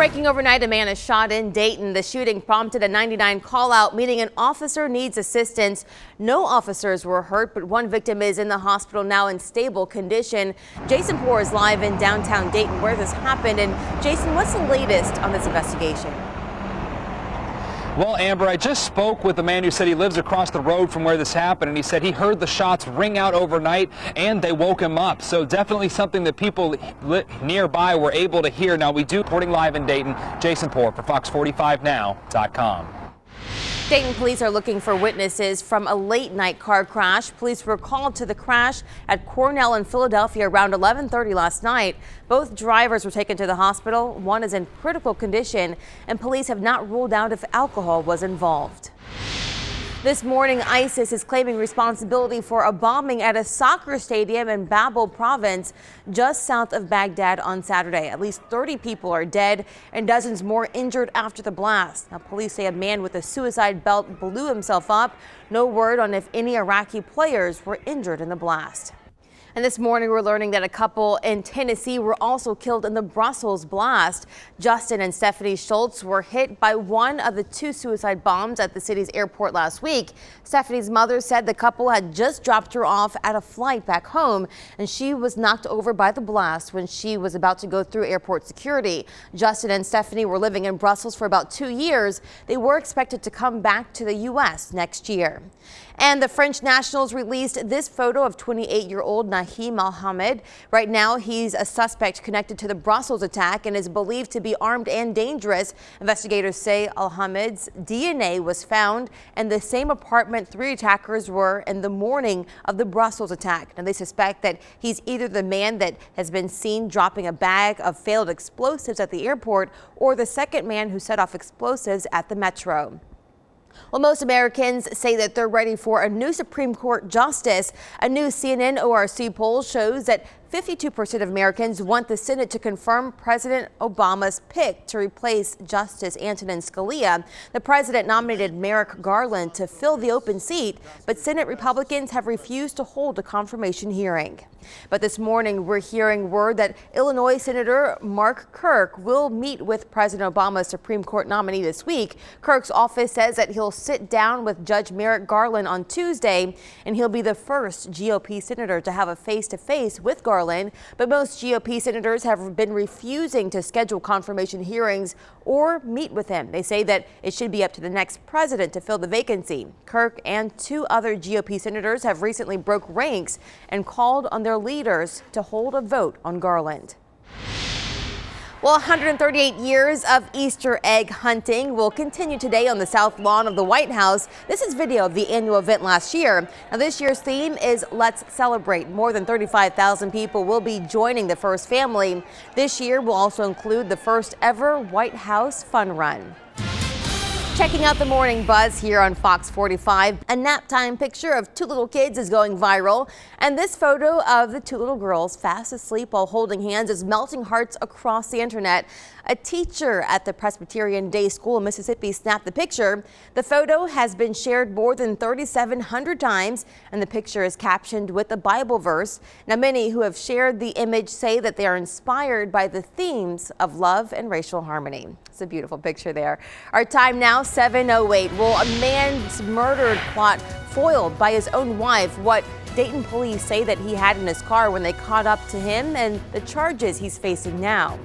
Breaking overnight, a man is shot in Dayton. The shooting prompted a 999 call out, meaning an officer needs assistance. No officers were hurt, but one victim is in the hospital now in stable condition. Jason Poor is live in downtown Dayton where this happened. And Jason, what's the latest on this investigation? Well, Amber, I just spoke with the man who said he lives across the road from where this happened, and he said he heard the shots ring out overnight and they woke him up. So definitely something that people nearby were able to hear. Now, we do reporting live in Dayton. Jason Poor for Fox45Now.com. Dayton police are looking for witnesses from a late night car crash. Police were called to the crash at Cornell in Philadelphia around 11:30 last night. Both drivers were taken to the hospital. One is in critical condition, and police have not ruled out if alcohol was involved. This morning, ISIS is claiming responsibility for a bombing at a soccer stadium in Babel province just south of Baghdad on Saturday. At least 30 people are dead and dozens more injured after the blast. Now, police say a man with a suicide belt blew himself up. No word on if any Iraqi players were injured in the blast. And this morning, we're learning that a couple in Tennessee were also killed in the Brussels blast. Justin and Stephanie Schultz were hit by one of the two suicide bombs at the city's airport last week. Stephanie's mother said the couple had just dropped her off at a flight back home, and she was knocked over by the blast when she was about to go through airport security. Justin and Stephanie were living in Brussels for about 2 years. They were expected to come back to the U.S. next year. And the French nationals released this photo of 28-year-old Nahim Al-Hamed. Right now, he's a suspect connected to the Brussels attack and is believed to be armed and dangerous. Investigators say Al-Hamed's DNA was found in the same apartment 3 attackers were in the morning of the Brussels attack. Now, they suspect that he's either the man that has been seen dropping a bag of failed explosives at the airport or the second man who set off explosives at the metro. Well, most Americans say that they're ready for a new Supreme Court justice. A new CNN ORC poll shows that 52% of Americans want the Senate to confirm President Obama's pick to replace Justice Antonin Scalia. The president nominated Merrick Garland to fill the open seat, but Senate Republicans have refused to hold a confirmation hearing. But this morning, we're hearing word that Illinois Senator Mark Kirk will meet with President Obama's Supreme Court nominee this week. Kirk's office says that he'll sit down with Judge Merrick Garland on Tuesday, and he'll be the first GOP senator to have a face-to-face with Garland. But most GOP senators have been refusing to schedule confirmation hearings or meet with him. They say that it should be up to the next president to fill the vacancy. Kirk and 2 other GOP senators have recently broke ranks and called on their leaders to hold a vote on Garland. Well, 138 years of Easter egg hunting will continue today on the south lawn of the White House. This is video of the annual event last year. Now, this year's theme is Let's Celebrate. More than 35,000 people will be joining the first family. This year will also include the first ever White House Fun Run. Checking out the morning buzz here on Fox 45. A nap time picture of 2 little kids is going viral. And this photo of the 2 little girls fast asleep while holding hands is melting hearts across the internet. A teacher at the Presbyterian Day School in Mississippi snapped the picture. The photo has been shared more than 3,700 times, and the picture is captioned with a Bible verse. Now, many who have shared the image say that they are inspired by the themes of love and racial harmony. It's a beautiful picture there. Our time now, 7:08. Well, a man's murder plot foiled by his own wife. What Dayton police say that he had in his car when they caught up to him, and the charges he's facing now.